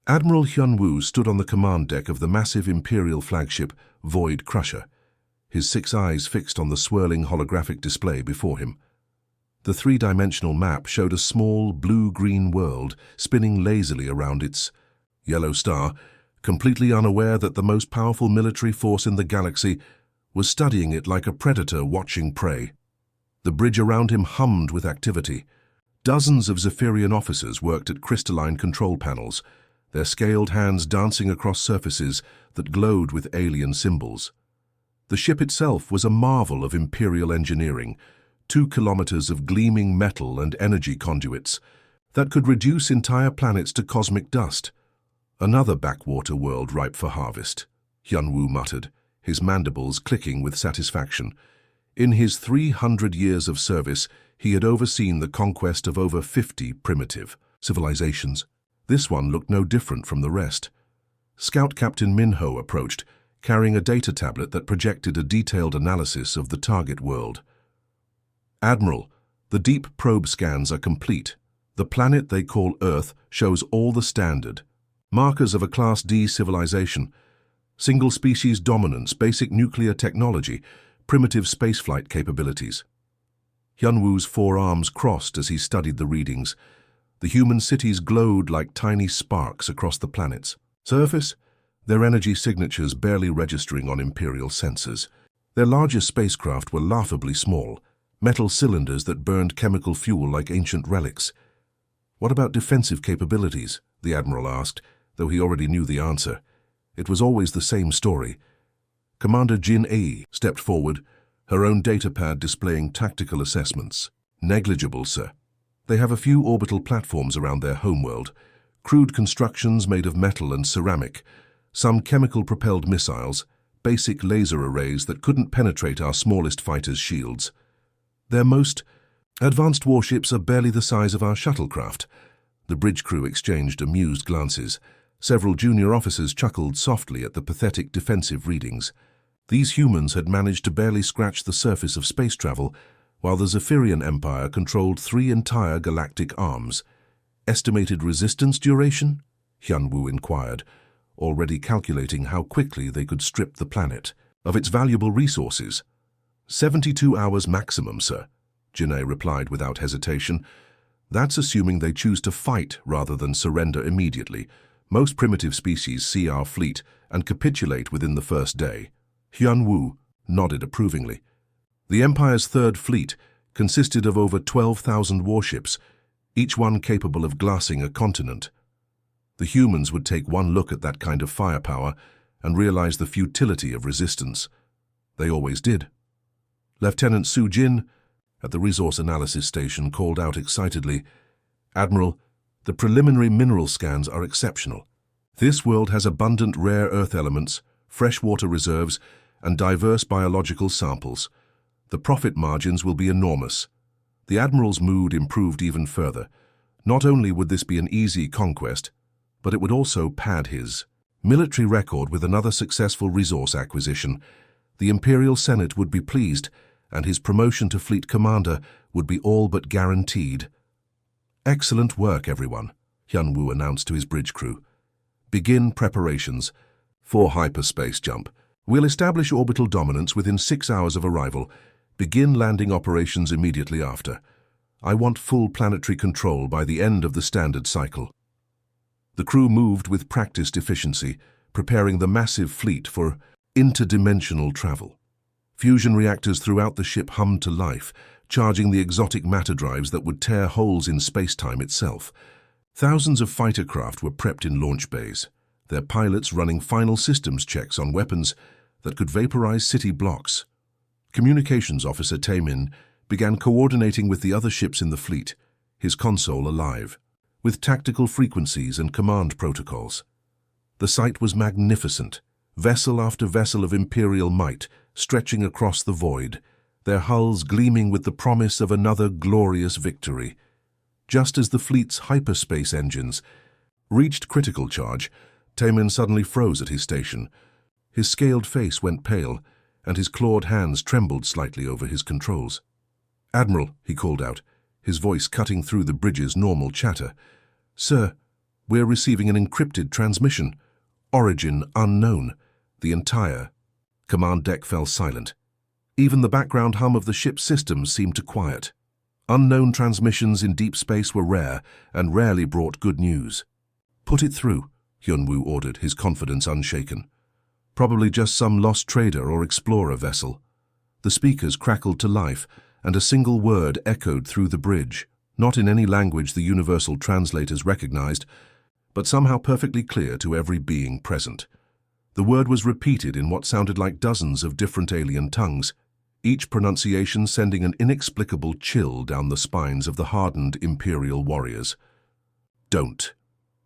Admiral Hyun-woo stood on the command deck of the massive Imperial flagship Void Crusher, his 6 eyes fixed on the swirling holographic display before him. The 3-dimensional map showed a small blue-green world spinning lazily around its yellow star, completely unaware that the most powerful military force in the galaxy was studying it like a predator watching prey. The bridge around him hummed with activity. Dozens of Zephyrian officers worked at crystalline control panels, their scaled hands dancing across surfaces that glowed with alien symbols. The ship itself was a marvel of Imperial engineering, 2 kilometers of gleaming metal and energy conduits that could reduce entire planets to cosmic dust. Another backwater world ripe for harvest, Hyun-woo muttered, his mandibles clicking with satisfaction. In his 300 years of service, he had overseen the conquest of over 50 primitive civilizations. This one looked no different from the rest. Scout Captain Min-ho approached, carrying a data tablet that projected a detailed analysis of the target world. Admiral, the deep probe scans are complete. The planet they call Earth shows all the standard markers of a Class D civilization: single-species dominance, basic nuclear technology, primitive spaceflight capabilities. Hyun-woo's 4 arms crossed as he studied the readings. The human cities glowed like tiny sparks across the planet's surface, their energy signatures barely registering on Imperial sensors. Their largest spacecraft were laughably small, metal cylinders that burned chemical fuel like ancient relics. "What about defensive capabilities?" the Admiral asked, though he already knew the answer. It was always the same story. Commander Jin A stepped forward, her own datapad displaying tactical assessments. "Negligible, sir. They have a few orbital platforms around their homeworld, crude constructions made of metal and ceramic, some chemical-propelled missiles, basic laser arrays that couldn't penetrate our smallest fighters' shields. Their most advanced warships are barely the size of our shuttlecraft." The bridge crew exchanged amused glances. Several junior officers chuckled softly at the pathetic defensive readings. These humans had managed to barely scratch the surface of space travel, while the Zephyrian Empire controlled 3 entire galactic arms. "Estimated resistance duration?" Hyun-woo inquired, already calculating how quickly they could strip the planet of its valuable resources. 72 hours maximum, sir," Jin-A replied without hesitation. "That's assuming they choose to fight rather than surrender immediately. Most primitive species see our fleet and capitulate within the first day." Hyun-woo nodded approvingly. The Empire's 3rd Fleet consisted of over 12,000 warships, each one capable of glassing a continent. The humans would take one look at that kind of firepower and realize the futility of resistance. They always did. Lieutenant Su-jin, at the resource analysis station, called out excitedly, "Admiral, the preliminary mineral scans are exceptional. This world has abundant rare earth elements, freshwater reserves, and diverse biological samples. The profit margins will be enormous." The Admiral's mood improved even further. Not only would this be an easy conquest, but it would also pad his military record with another successful resource acquisition. The Imperial Senate would be pleased, and his promotion to Fleet Commander would be all but guaranteed. "Excellent work, everyone," Hyun-woo announced to his bridge crew. "Begin preparations for hyperspace jump. We'll establish orbital dominance within 6 hours of arrival. Begin landing operations immediately after. I want full planetary control by the end of the standard cycle." The crew moved with practiced efficiency, preparing the massive fleet for interdimensional travel. Fusion reactors throughout the ship hummed to life, charging the exotic matter drives that would tear holes in space-time itself. Thousands of fighter craft were prepped in launch bays, their pilots running final systems checks on weapons that could vaporize city blocks. Communications Officer Taemin began coordinating with the other ships in the fleet, his console alive, with tactical frequencies and command protocols. The sight was magnificent, vessel after vessel of Imperial might stretching across the void, their hulls gleaming with the promise of another glorious victory. Just as the fleet's hyperspace engines reached critical charge, Taemin suddenly froze at his station. His scaled face went pale, and his clawed hands trembled slightly over his controls. "Admiral," he called out, his voice cutting through the bridge's normal chatter. "Sir, We're receiving an encrypted transmission. Origin unknown. The entire command deck fell silent. Even the background hum of the ship's systems seemed to quiet. Unknown transmissions in deep space were rare and rarely brought good news. "Put it through," Hyunwoo ordered, his confidence unshaken. "Probably just some lost trader or explorer vessel." The speakers crackled to life, and a single word echoed through the bridge, not in any language the universal translators recognized, but somehow perfectly clear to every being present. The word was repeated in what sounded like dozens of different alien tongues, each pronunciation sending an inexplicable chill down the spines of the hardened Imperial warriors. "Don't."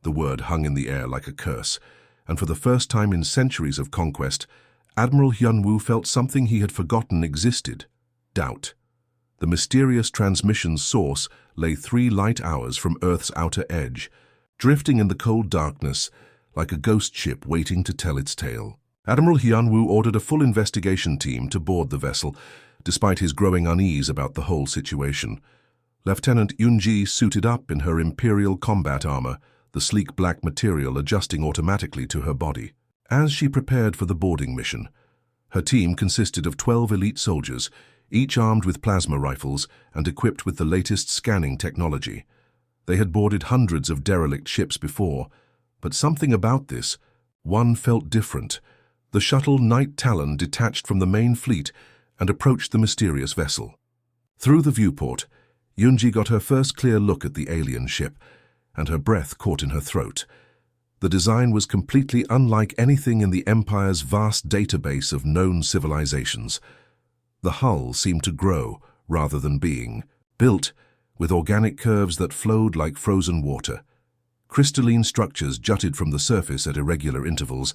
The word hung in the air like a curse, and for the first time in centuries of conquest, Admiral Hyunwoo felt something he had forgotten existed: doubt. The mysterious transmission's source lay 3 light hours from Earth's outer edge, drifting in the cold darkness like a ghost ship waiting to tell its tale. Admiral Hyunwoo ordered a full investigation team to board the vessel, despite his growing unease about the whole situation. Lieutenant Yoonji suited up in her Imperial combat armor, the sleek black material adjusting automatically to her body. As she prepared for the boarding mission, her team consisted of 12 elite soldiers, each armed with plasma rifles and equipped with the latest scanning technology. They had boarded hundreds of derelict ships before, but something about this one felt different. The shuttle Night Talon detached from the main fleet and approached the mysterious vessel. Through the viewport, Yoonji got her first clear look at the alien ship, and her breath caught in her throat. The design was completely unlike anything in the Empire's vast database of known civilizations. The hull seemed to grow rather than being built, with organic curves that flowed like frozen water. Crystalline structures jutted from the surface at irregular intervals,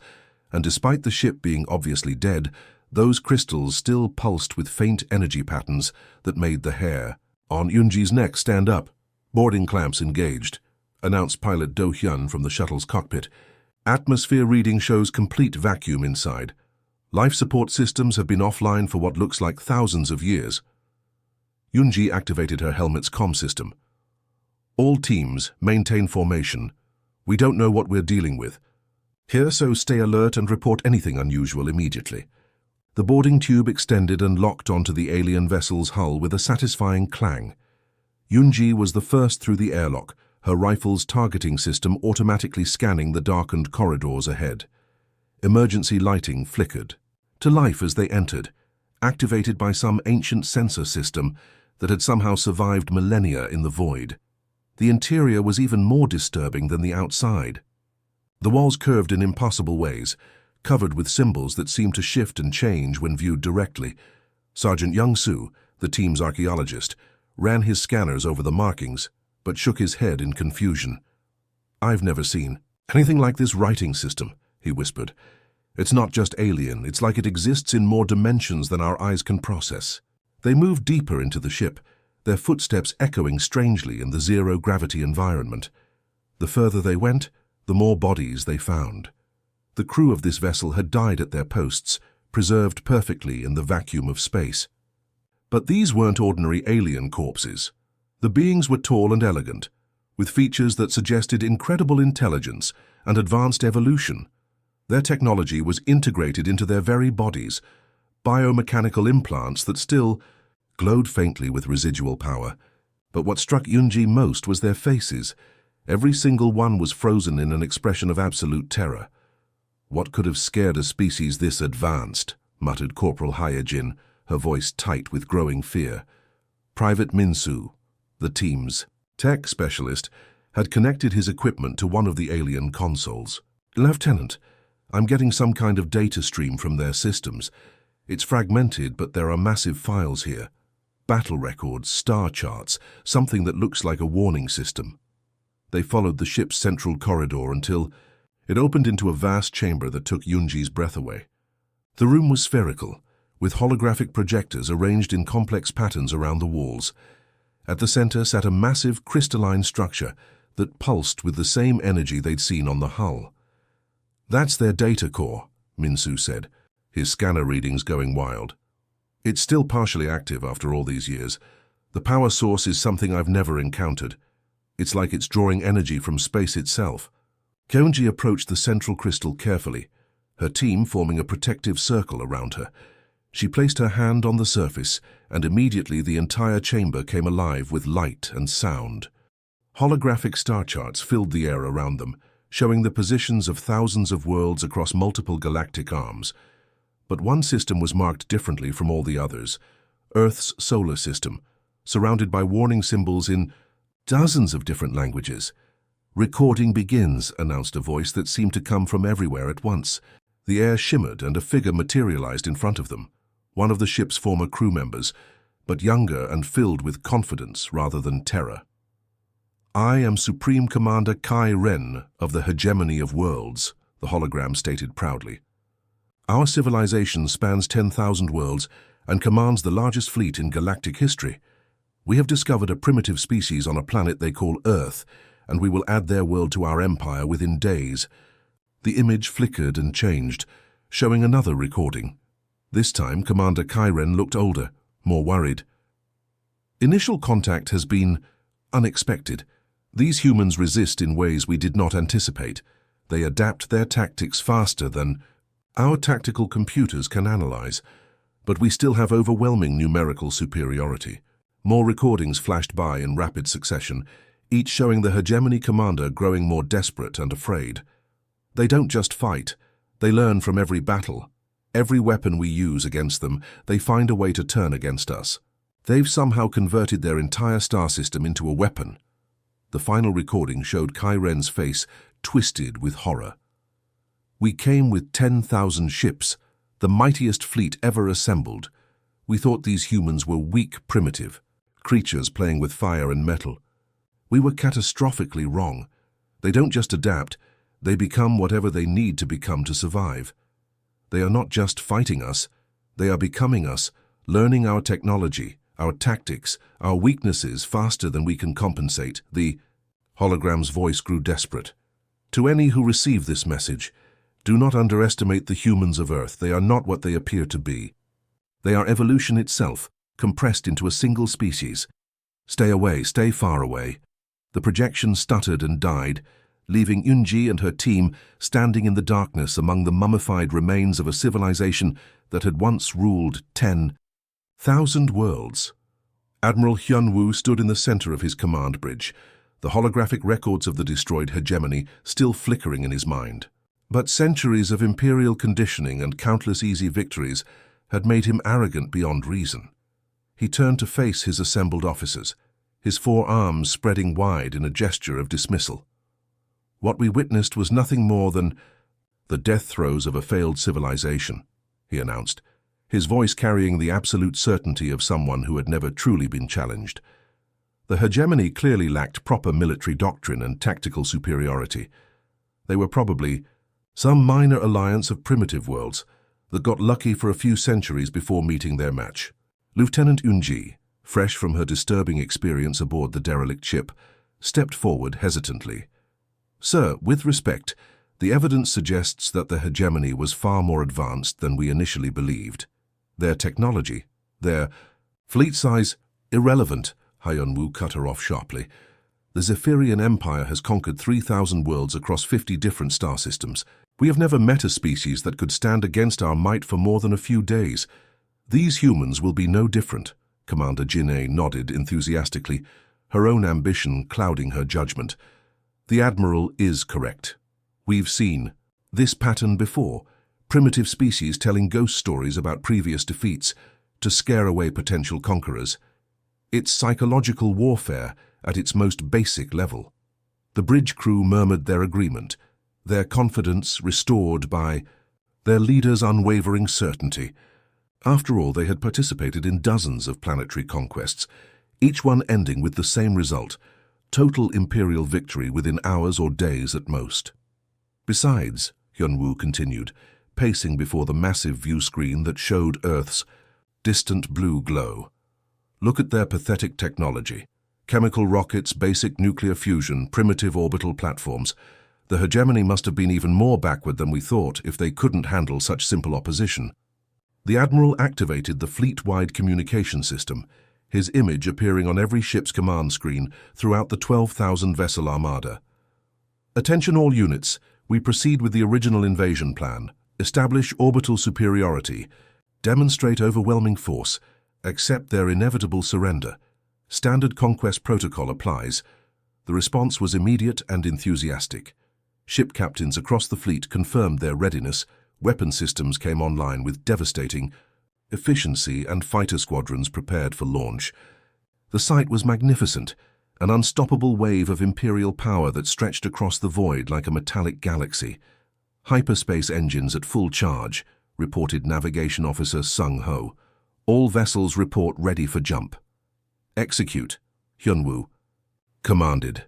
and despite the ship being obviously dead, those crystals still pulsed with faint energy patterns that made the hair on Yoonji's neck stand up. "Boarding clamps engaged," announced pilot Do Hyun from the shuttle's cockpit. "Atmosphere reading shows complete vacuum inside. Life support systems have been offline for what looks like thousands of years." Yoonji activated her helmet's comm system. "All teams, maintain formation. We don't know what we're dealing with here, so stay alert and report anything unusual immediately." The boarding tube extended and locked onto the alien vessel's hull with a satisfying clang. Yoonji was the first through the airlock, her rifle's targeting system automatically scanning the darkened corridors ahead. Emergency lighting flickered to life as they entered, activated by some ancient sensor system that had somehow survived millennia in the void. The interior was even more disturbing than the outside. The walls curved in impossible ways, covered with symbols that seemed to shift and change when viewed directly. Sergeant Young-soo, the team's archaeologist, ran his scanners over the markings, but shook his head in confusion. "I've never seen anything like this writing system," he whispered. "It's not just alien, it's like it exists in more dimensions than our eyes can process." They moved deeper into the ship, their footsteps echoing strangely in the zero-gravity environment. The further they went, the more bodies they found. The crew of this vessel had died at their posts, preserved perfectly in the vacuum of space. But these weren't ordinary alien corpses. The beings were tall and elegant, with features that suggested incredible intelligence and advanced evolution. Their technology was integrated into their very bodies, biomechanical implants that still glowed faintly with residual power. But what struck Yoonji most was their faces. Every single one was frozen in an expression of absolute terror. "What could have scared a species this advanced?" muttered Corporal Hyejin, her voice tight with growing fear. Private Minsu, the team's tech specialist, had connected his equipment to one of the alien consoles. "Lieutenant, I'm getting some kind of data stream from their systems. It's fragmented, but there are massive files here. Battle records, star charts, something that looks like a warning system." They followed the ship's central corridor until it opened into a vast chamber that took Yoonji's breath away. The room was spherical, with holographic projectors arranged in complex patterns around the walls. At the center sat a massive crystalline structure that pulsed with the same energy they'd seen on the hull. "That's their data core," Minsu said, his scanner readings going wild. "It's still partially active after all these years. The power source is something I've never encountered. It's like it's drawing energy from space itself. Kyunji approached the central crystal carefully, her team forming a protective circle around her. She placed her hand on the surface, and immediately the entire chamber came alive with light and sound. Holographic star charts filled the air around them, showing the positions of thousands of worlds across multiple galactic arms. But one system was marked differently from all the others: Earth's solar system, surrounded by warning symbols in dozens of different languages. "Recording begins," announced a voice that seemed to come from everywhere at once. The air shimmered and a figure materialized in front of them, one of the ship's former crew members, but younger and filled with confidence rather than terror. "I am Supreme Commander Kai Ren of the Hegemony of Worlds," the hologram stated proudly. "Our civilization spans 10,000 worlds and commands the largest fleet in galactic history. We have discovered a primitive species on a planet they call Earth, and we will add their world to our empire within days." The image flickered and changed, showing another recording. This time, Commander Kyren looked older, more worried. "Initial contact has been unexpected. These humans resist in ways we did not anticipate. They adapt their tactics faster than our tactical computers can analyze, but we still have overwhelming numerical superiority." More recordings flashed by in rapid succession, each showing the hegemony commander growing more desperate and afraid. They don't just fight, they learn from every battle. Every weapon we use against them, they find a way to turn against us. They've somehow converted their entire star system into a weapon. The final recording showed Kyren's face twisted with horror. "We came with 10,000 ships, the mightiest fleet ever assembled. We thought these humans were weak, primitive creatures playing with fire and metal. We were catastrophically wrong. They don't just adapt, they become whatever they need to become to survive. They are not just fighting us, they are becoming us, learning our technology, our tactics, our weaknesses faster than we can compensate." The hologram's voice grew desperate. "To any who receive this message, do not underestimate the humans of Earth. They are not what they appear to be. They are evolution itself, compressed into a single species. Stay away, stay far away." The projection stuttered and died, leaving Yunji and her team standing in the darkness among the mummified remains of a civilization that had once ruled 10,000 worlds. Admiral Hyunwoo stood in the center of his command bridge, the holographic records of the destroyed hegemony still flickering in his mind. But centuries of imperial conditioning and countless easy victories had made him arrogant beyond reason. He turned to face his assembled officers, his four arms spreading wide in a gesture of dismissal. "What we witnessed was nothing more than the death throes of a failed civilization," he announced, his voice carrying the absolute certainty of someone who had never truly been challenged. The hegemony clearly lacked proper military doctrine and tactical superiority. They were probably some minor alliance of primitive worlds that got lucky for a few centuries before meeting their match. Lieutenant Yunji, fresh from her disturbing experience aboard the derelict ship, stepped forward hesitantly. "Sir, with respect, the evidence suggests that the hegemony was far more advanced than we initially believed. Their technology, their fleet size, irrelevant," Hyunwoo cut her off sharply. "The Zephyrian Empire has conquered 3,000 worlds across 50 different star systems. We have never met a species that could stand against our might for more than a few days. These humans will be no different." Commander Jin'e nodded enthusiastically, her own ambition clouding her judgment. "The Admiral is correct. We've seen this pattern before, primitive species telling ghost stories about previous defeats to scare away potential conquerors. It's psychological warfare at its most basic level." The bridge crew murmured their agreement, their confidence restored by their leader's unwavering certainty. After all, they had participated in dozens of planetary conquests, each one ending with the same result: total imperial victory within hours or days at most. "Besides," Hyunwoo continued, pacing before the massive view screen that showed Earth's distant blue glow, "look at their pathetic technology. Chemical rockets, basic nuclear fusion, primitive orbital platforms. The hegemony must have been even more backward than we thought if they couldn't handle such simple opposition." The Admiral activated the fleet-wide communication system, his image appearing on every ship's command screen throughout the 12,000-vessel armada. Attention all units, we proceed with the original invasion plan. Establish orbital superiority. Demonstrate overwhelming force. Accept their inevitable surrender. Standard conquest protocol applies. The response was immediate and enthusiastic. Ship captains across the fleet confirmed their readiness. Weapon systems came online with devastating efficiency, and fighter squadrons prepared for launch. The sight was magnificent, an unstoppable wave of Imperial power that stretched across the void like a metallic galaxy. Hyperspace engines at full charge, reported Navigation Officer Sung Ho. All vessels report ready for jump. Execute, Hyunwoo commanded.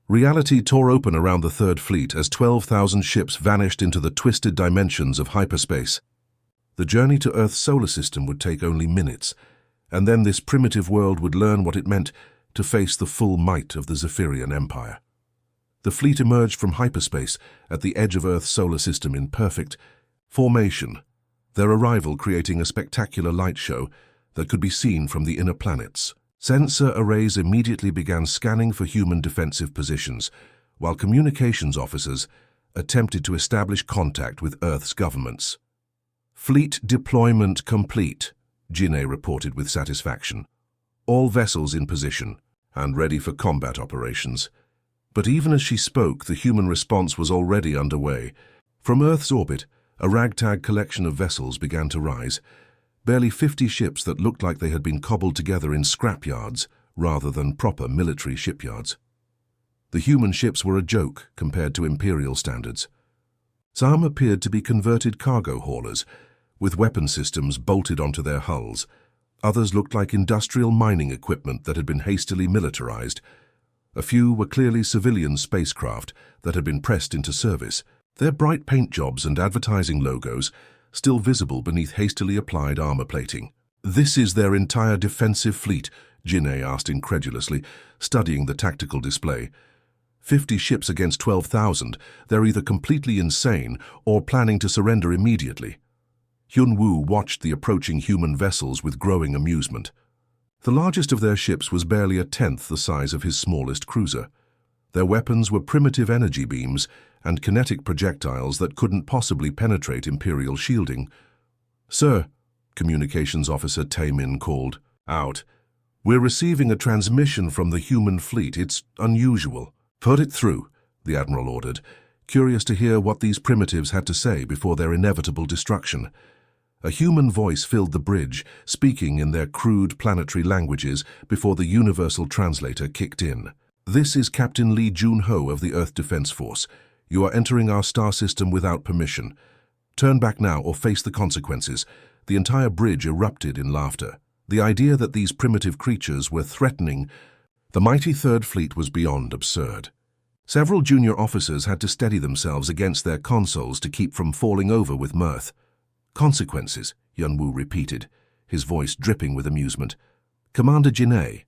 Reality tore open around the Third Fleet as 12,000 ships vanished into the twisted dimensions of hyperspace. The journey to Earth's solar system would take only minutes, and then this primitive world would learn what it meant to face the full might of the Zephyrian Empire. The fleet emerged from hyperspace at the edge of Earth's solar system in perfect formation, their arrival creating a spectacular light show that could be seen from the inner planets. Sensor arrays immediately began scanning for human defensive positions, while communications officers attempted to establish contact with Earth's governments. Fleet deployment complete, Jin'e reported with satisfaction. All vessels in position and ready for combat operations. But even as she spoke, the human response was already underway. From Earth's orbit, a ragtag collection of vessels began to rise. Barely 50 ships that looked like they had been cobbled together in scrapyards rather than proper military shipyards. The human ships were a joke compared to Imperial standards. Some appeared to be converted cargo haulers, with weapon systems bolted onto their hulls. Others looked like industrial mining equipment that had been hastily militarized. A few were clearly civilian spacecraft that had been pressed into service, their bright paint jobs and advertising logos still visible beneath hastily applied armor plating. "This is their entire defensive fleet?" Jin'e asked incredulously, studying the tactical display. 50 ships against 12,000, they're either completely insane or planning to surrender immediately. Hyunwoo watched the approaching human vessels with growing amusement. The largest of their ships was barely a tenth the size of his smallest cruiser. Their weapons were primitive energy beams and kinetic projectiles that couldn't possibly penetrate Imperial shielding. "Sir," Communications Officer Taemin called out, "we're receiving a transmission from the human fleet. It's unusual." "Put it through," the Admiral ordered, curious to hear what these primitives had to say before their inevitable destruction. A human voice filled the bridge, speaking in their crude planetary languages before the universal translator kicked in. "This is Captain Lee Jun-ho of the Earth Defense Force. You are entering our star system without permission. Turn back now or face the consequences." The entire bridge erupted in laughter. The idea that these primitive creatures were threatening the mighty Third Fleet was beyond absurd. Several junior officers had to steady themselves against their consoles to keep from falling over with mirth. "Consequences," Hyunwoo repeated, his voice dripping with amusement. "Commander Jin'e,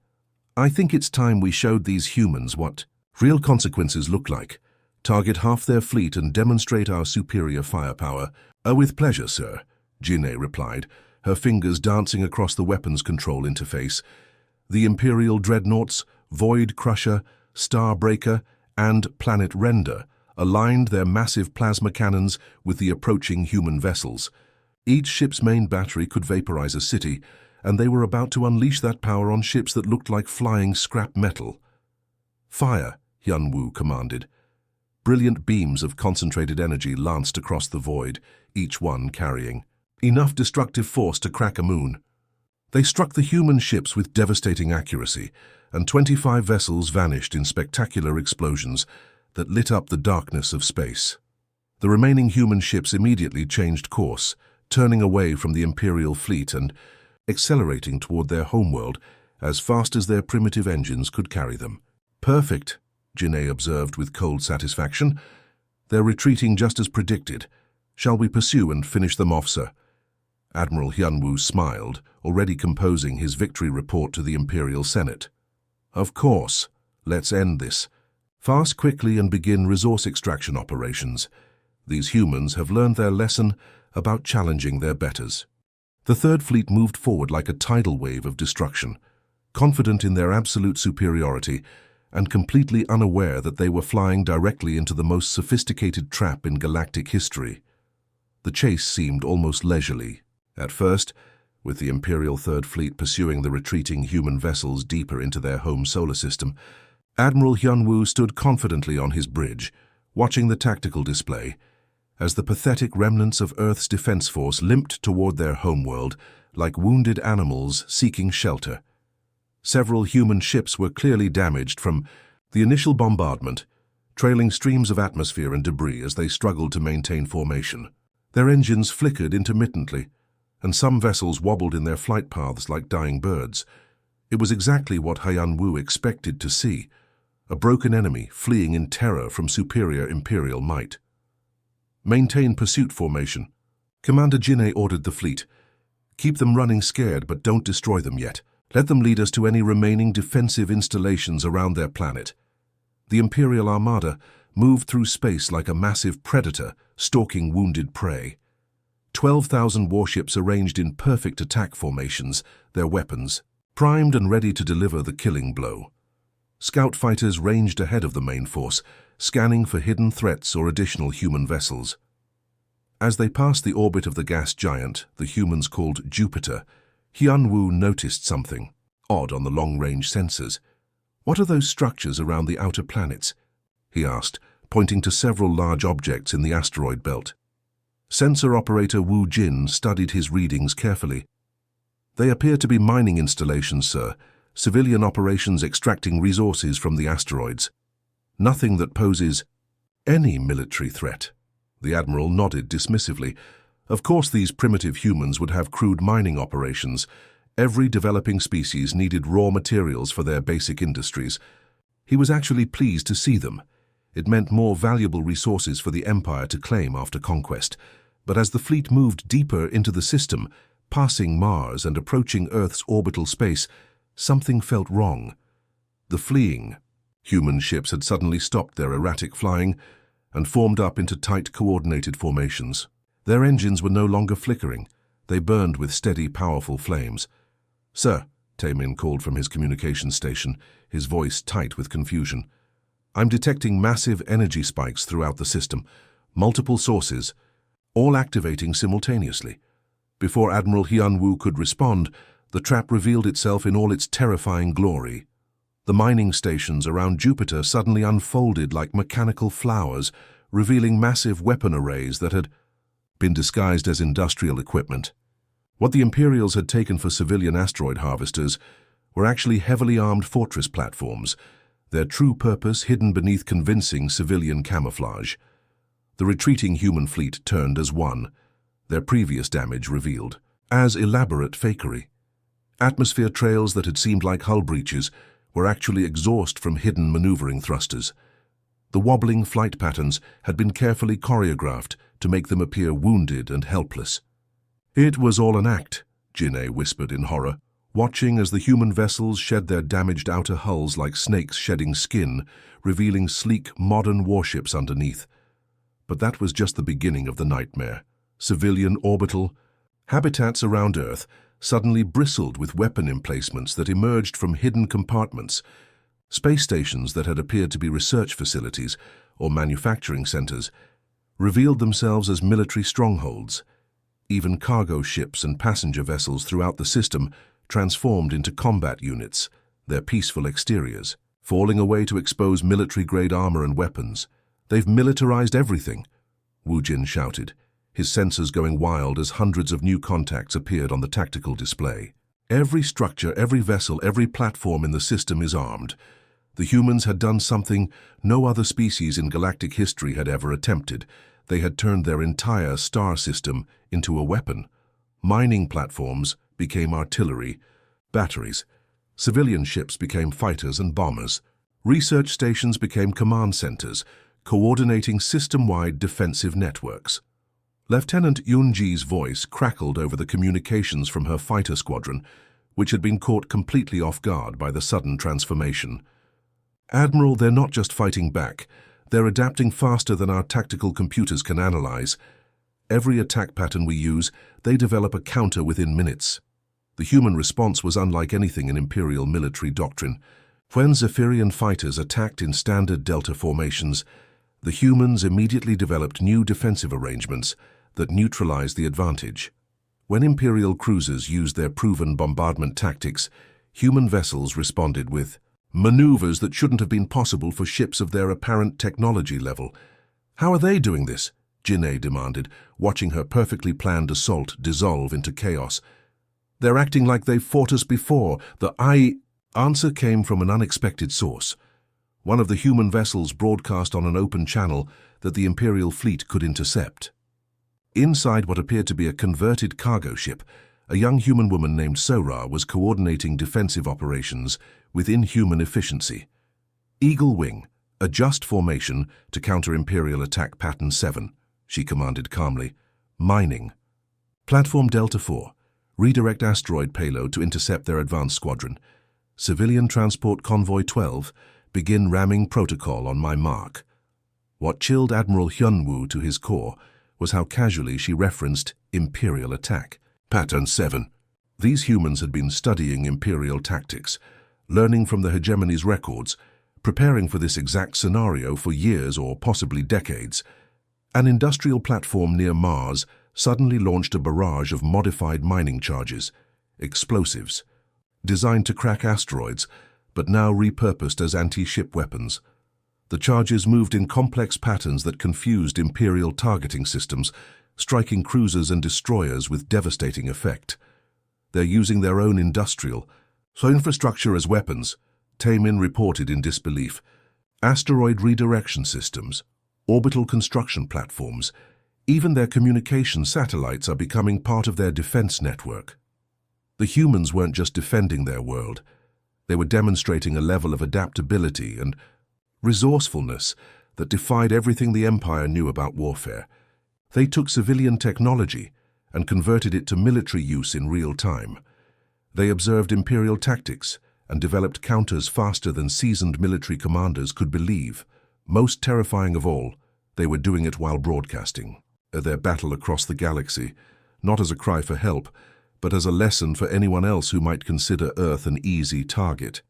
I think it's time we showed these humans what real consequences look like. Target half their fleet and demonstrate our superior firepower." With pleasure, sir," Jin'e replied, her fingers dancing across the weapons control interface. The Imperial dreadnoughts, Void Crusher, Starbreaker, and Planet Render aligned their massive plasma cannons with the approaching human vessels. Each ship's main battery could vaporize a city, and they were about to unleash that power on ships that looked like flying scrap metal. "Fire," Hyunwoo commanded. Brilliant beams of concentrated energy lanced across the void, each one carrying enough destructive force to crack a moon. They struck the human ships with devastating accuracy, and 25 vessels vanished in spectacular explosions that lit up the darkness of space. The remaining human ships immediately changed course, turning away from the Imperial fleet and accelerating toward their homeworld as fast as their primitive engines could carry them. "Perfect," Jin'e observed with cold satisfaction. "They're retreating just as predicted. Shall we pursue and finish them off, sir?" Admiral Hyunwoo smiled, already composing his victory report to the Imperial Senate. "Of course. Let's end this. Fast quickly and begin resource extraction operations. These humans have learned their lesson about challenging their betters." The Third Fleet moved forward like a tidal wave of destruction. confident in their absolute superiority and completely unaware that they were flying directly into the most sophisticated trap in galactic history. The chase seemed almost leisurely. At first, with the Imperial Third Fleet pursuing the retreating human vessels deeper into their home solar system, Admiral Hyun-woo stood confidently on his bridge, watching the tactical display, as the pathetic remnants of Earth's defense force limped toward their homeworld like wounded animals seeking shelter. Several human ships were clearly damaged from the initial bombardment, trailing streams of atmosphere and debris as they struggled to maintain formation. Their engines flickered intermittently, and some vessels wobbled in their flight paths like dying birds. It was exactly what Hyun-woo expected to see, a broken enemy fleeing in terror from superior Imperial might. Maintain pursuit formation. Commander Jinhye ordered the fleet. Keep them running scared, but don't destroy them yet. Let them lead us to any remaining defensive installations around their planet. The Imperial Armada moved through space like a massive predator stalking wounded prey. 12,000 warships arranged in perfect attack formations, their weapons primed and ready to deliver the killing blow. Scout fighters ranged ahead of the main force, scanning for hidden threats or additional human vessels. As they passed the orbit of the gas giant, the humans called Jupiter, Hyun-woo noticed something odd on the long-range sensors. "What are those structures around the outer planets?" he asked, pointing to several large objects in the asteroid belt. Sensor operator Woo Jin studied his readings carefully. "They appear to be mining installations, sir. Civilian operations extracting resources from the asteroids. Nothing that poses any military threat." The Admiral nodded dismissively. Of course these primitive humans would have crude mining operations. Every developing species needed raw materials for their basic industries. He was actually pleased to see them. It meant more valuable resources for the Empire to claim after conquest. But as the fleet moved deeper into the system, passing Mars and approaching Earth's orbital space, something felt wrong. The fleeing human ships had suddenly stopped their erratic flying and formed up into tight, coordinated formations. Their engines were no longer flickering. They burned with steady, powerful flames. "Sir," Taemin called from his communications station, his voice tight with confusion. "I'm detecting massive energy spikes throughout the system, multiple sources, all activating simultaneously." Before Admiral Hyun-woo could respond, the trap revealed itself in all its terrifying glory. The mining stations around Jupiter suddenly unfolded like mechanical flowers, revealing massive weapon arrays that had been disguised as industrial equipment. What the Imperials had taken for civilian asteroid harvesters were actually heavily armed fortress platforms, their true purpose hidden beneath convincing civilian camouflage. The retreating human fleet turned as one, their previous damage revealed as elaborate fakery. Atmosphere trails that had seemed like hull breaches were actually exhaust from hidden maneuvering thrusters. The wobbling flight patterns had been carefully choreographed to make them appear wounded and helpless. "It was all an act," Jinhye whispered in horror, watching as the human vessels shed their damaged outer hulls like snakes shedding skin, revealing sleek, modern warships underneath. But that was just the beginning of the nightmare. Civilian orbital habitats around Earth suddenly bristled with weapon emplacements that emerged from hidden compartments. Space stations that had appeared to be research facilities or manufacturing centers revealed themselves as military strongholds. Even cargo ships and passenger vessels throughout the system transformed into combat units, their peaceful exteriors falling away to expose military-grade armor and weapons. "They've militarized everything," Woo Jin shouted, his sensors going wild as hundreds of new contacts appeared on the tactical display. "Every structure, every vessel, every platform in the system is armed. The humans had done something no other species in galactic history had ever attempted. They had turned their entire star system into a weapon. Mining platforms became artillery, batteries. Civilian ships became fighters and bombers. Research stations became command centers, coordinating system-wide defensive networks." Lieutenant Yoon-ji's voice crackled over the communications from her fighter squadron, which had been caught completely off guard by the sudden transformation. "Admiral, they're not just fighting back. They're adapting faster than our tactical computers can analyze. Every attack pattern we use, they develop a counter within minutes." The human response was unlike anything in Imperial military doctrine. When Zephyrian fighters attacked in standard delta formations, the humans immediately developed new defensive arrangements that neutralized the advantage. When Imperial cruisers used their proven bombardment tactics, human vessels responded with maneuvers that shouldn't have been possible for ships of their apparent technology level. "How are they doing this?" Jinae demanded, watching her perfectly planned assault dissolve into chaos. "They're acting like they've fought us before." The answer came from an unexpected source. One of the human vessels broadcast on an open channel that the Imperial fleet could intercept. Inside what appeared to be a converted cargo ship, a young human woman named Sora was coordinating defensive operations with inhuman efficiency. "Eagle Wing, adjust formation to counter Imperial attack pattern 7, she commanded calmly. "Mining. Platform Delta 4, redirect asteroid payload to intercept their advanced squadron. Civilian Transport Convoy 12, begin ramming protocol on my mark." What chilled Admiral Hyunwoo to his core was how casually she referenced Imperial attack. Pattern 7. These humans had been studying Imperial tactics, learning from the hegemony's records, preparing for this exact scenario for years or possibly decades. An industrial platform near Mars suddenly launched a barrage of modified mining charges, explosives, designed to crack asteroids, but now repurposed as anti-ship weapons. The charges moved in complex patterns that confused Imperial targeting systems, striking cruisers and destroyers with devastating effect. "They're using their own industrial infrastructure as weapons," Taemin reported in disbelief. "Asteroid redirection systems, orbital construction platforms, even their communication satellites are becoming part of their defense network." The humans weren't just defending their world. They were demonstrating a level of adaptability and resourcefulness that defied everything the Empire knew about warfare. They took civilian technology and converted it to military use in real time. They observed Imperial tactics and developed counters faster than seasoned military commanders could believe. Most terrifying of all, they were doing it while broadcasting their battle across the galaxy, not as a cry for help, but as a lesson for anyone else who might consider Earth an easy target.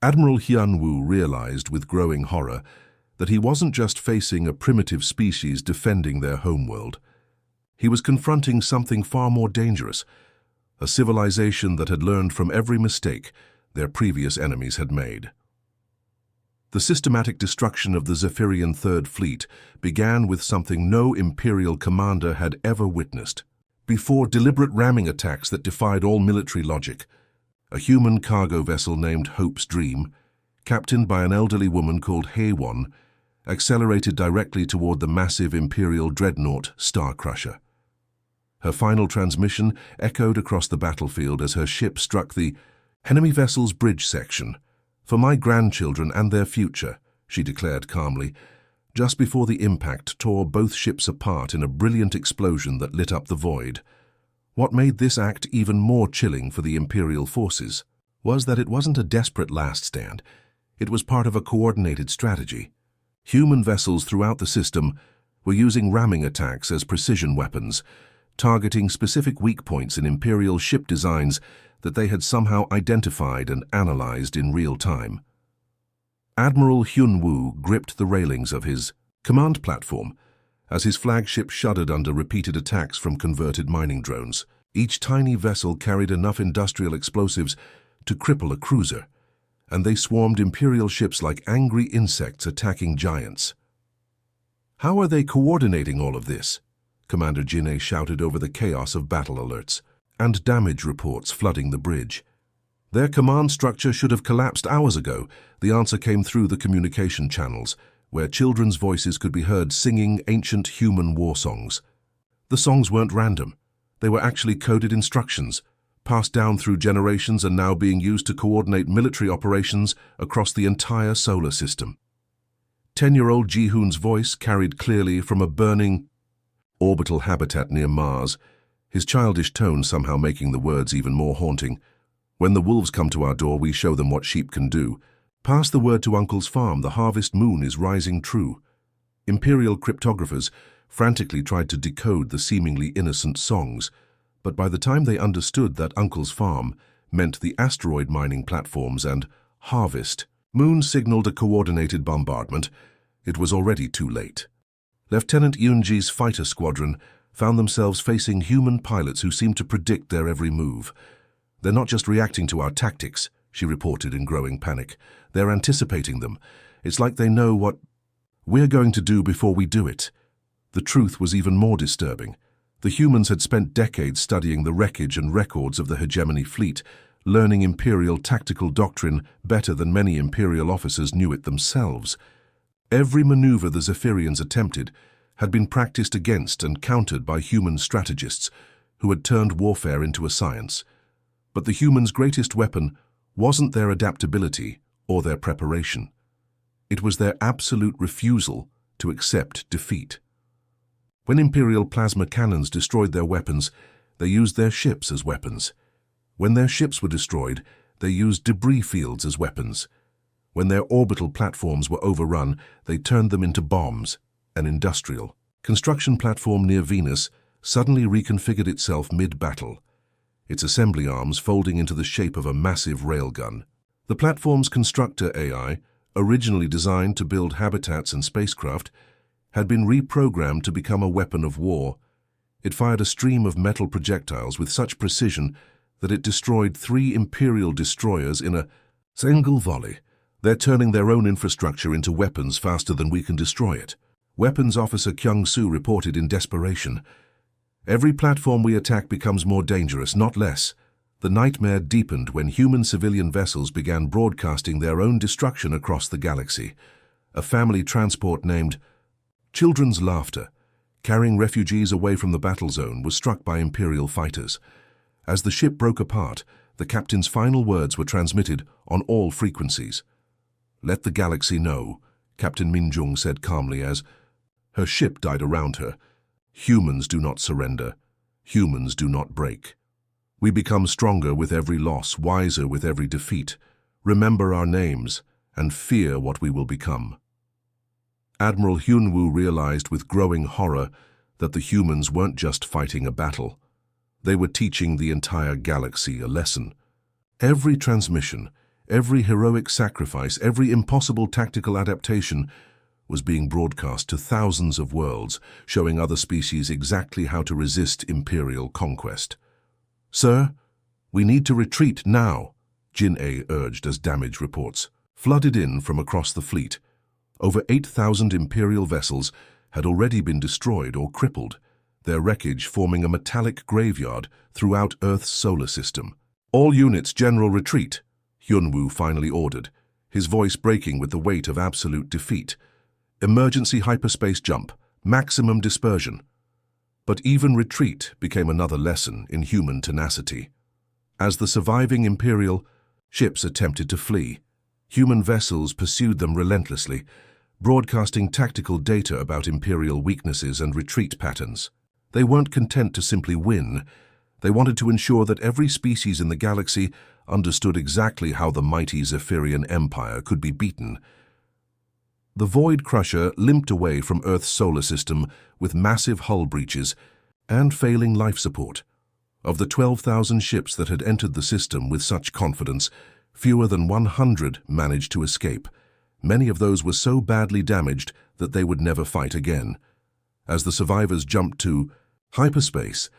Admiral Hyunwoo realized with growing horror that he wasn't just facing a primitive species defending their homeworld. He was confronting something far more dangerous, a civilization that had learned from every mistake their previous enemies had made. The systematic destruction of the Zephyrian Third Fleet began with something no Imperial commander had ever witnessed. Before deliberate ramming attacks that defied all military logic, a human cargo vessel named Hope's Dream, captained by an elderly woman called Haewon, accelerated directly toward the massive Imperial dreadnought Star Crusher. Her final transmission echoed across the battlefield as her ship struck the enemy vessel's bridge section. "For my grandchildren and their future," she declared calmly, just before the impact tore both ships apart in a brilliant explosion that lit up the void. What made this act even more chilling for the Imperial forces was that it wasn't a desperate last stand. It was part of a coordinated strategy. Human vessels throughout the system were using ramming attacks as precision weapons, targeting specific weak points in Imperial ship designs that they had somehow identified and analyzed in real time. Admiral Hyunwoo gripped the railings of his command platform as his flagship shuddered under repeated attacks from converted mining drones. Each tiny vessel carried enough industrial explosives to cripple a cruiser, and they swarmed Imperial ships like angry insects attacking giants. "How are they coordinating all of this?" Commander Jinae shouted over the chaos of battle alerts and damage reports flooding the bridge. "Their command structure should have collapsed hours ago," the answer came through the communication channels, where children's voices could be heard singing ancient human war songs. The songs weren't random. They were actually coded instructions, passed down through generations and now being used to coordinate military operations across the entire solar system. 10-year-old Ji-hoon's voice carried clearly from a burning orbital habitat near Mars, his childish tone somehow making the words even more haunting. "When the wolves come to our door, we show them what sheep can do. Pass the word to Uncle's farm, the harvest moon is rising true." Imperial cryptographers frantically tried to decode the seemingly innocent songs, But by the time they understood that Uncle's farm meant the asteroid mining platforms and harvest, Moon signaled a coordinated bombardment. It was already too late. Lieutenant Yunji's fighter squadron found themselves facing human pilots who seemed to predict their every move. "They're not just reacting to our tactics," she reported in growing panic. "They're anticipating them. It's like they know what we're going to do before we do it." The truth was even more disturbing. The humans had spent decades studying the wreckage and records of the hegemony fleet, learning Imperial tactical doctrine better than many Imperial officers knew it themselves. Every maneuver the Zephyrians attempted had been practiced against and countered by human strategists who had turned warfare into a science. But the humans' greatest weapon wasn't their adaptability or their preparation. It was their absolute refusal to accept defeat. When Imperial plasma cannons destroyed their weapons, they used their ships as weapons. When their ships were destroyed, they used debris fields as weapons. When their orbital platforms were overrun, they turned them into bombs. An industrial construction platform near Venus suddenly reconfigured itself mid-battle, its assembly arms folding into the shape of a massive railgun. The platform's constructor AI, originally designed to build habitats and spacecraft, had been reprogrammed to become a weapon of war. It fired a stream of metal projectiles with such precision that it destroyed 3 Imperial destroyers in a single volley. "They're turning their own infrastructure into weapons faster than we can destroy it," Weapons Officer Kyung-soo reported in desperation. "Every platform we attack becomes more dangerous, not less." The nightmare deepened when human civilian vessels began broadcasting their own destruction across the galaxy. A family transport named Children's Laughter, carrying refugees away from the battle zone, was struck by Imperial fighters. As the ship broke apart, the captain's final words were transmitted on all frequencies. "Let the galaxy know," Captain Minjung said calmly as her ship died around her. "Humans do not surrender. Humans do not break. We become stronger with every loss, wiser with every defeat. Remember our names and fear what we will become." Admiral Hyunwoo realized with growing horror that the humans weren't just fighting a battle. They were teaching the entire galaxy a lesson. Every transmission, every heroic sacrifice, every impossible tactical adaptation was being broadcast to thousands of worlds, showing other species exactly how to resist Imperial conquest. "Sir, we need to retreat now," Jin-A urged as damage reports flooded in from across the fleet. Over 8,000 Imperial vessels had already been destroyed or crippled, their wreckage forming a metallic graveyard throughout Earth's solar system. "All units, general retreat," Hyunwoo finally ordered, his voice breaking with the weight of absolute defeat. "Emergency hyperspace jump, maximum dispersion." But even retreat became another lesson in human tenacity. As the surviving Imperial ships attempted to flee, human vessels pursued them relentlessly, broadcasting tactical data about Imperial weaknesses and retreat patterns. They weren't content to simply win. They wanted to ensure that every species in the galaxy understood exactly how the mighty Zephyrian Empire could be beaten. The Void Crusher limped away from Earth's solar system with massive hull breaches and failing life support. Of the 12,000 ships that had entered the system with such confidence, fewer than 100 managed to escape. Many of those were so badly damaged that they would never fight again. As the survivors jumped to hyperspace,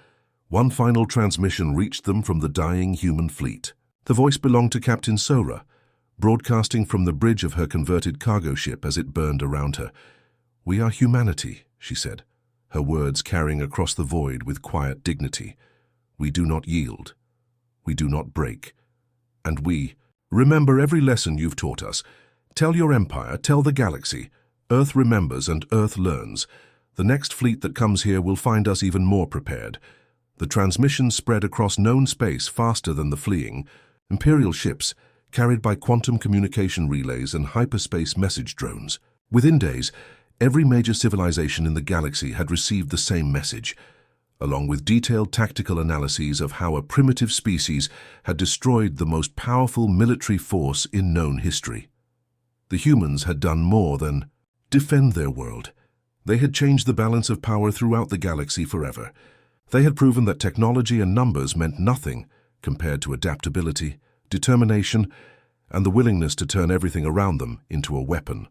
one final transmission reached them from the dying human fleet. The voice belonged to Captain Sora, broadcasting from the bridge of her converted cargo ship as it burned around her. "We are humanity," she said, her words carrying across the void with quiet dignity. "We do not yield. We do not break. And we remember every lesson you've taught us. Tell your empire, tell the galaxy. Earth remembers and Earth learns. The next fleet that comes here will find us even more prepared." The transmission spread across known space faster than the fleeing. Imperial ships, carried by quantum communication relays and hyperspace message drones. Within days, every major civilization in the galaxy had received the same message, along with detailed tactical analyses of how a primitive species had destroyed the most powerful military force in known history. The humans had done more than defend their world. They had changed the balance of power throughout the galaxy forever. They had proven that technology and numbers meant nothing compared to adaptability, determination, and the willingness to turn everything around them into a weapon.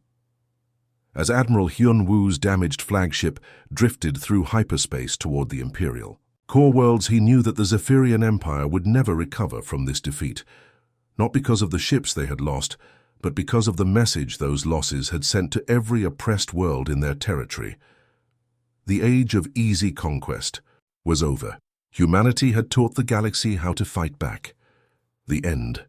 As Admiral Hyun Woo's damaged flagship drifted through hyperspace toward the Imperial core worlds, he knew that the Zephyrian Empire would never recover from this defeat, not because of the ships they had lost, but because of the message those losses had sent to every oppressed world in their territory. The age of easy conquest was over. Humanity had taught the galaxy how to fight back. The end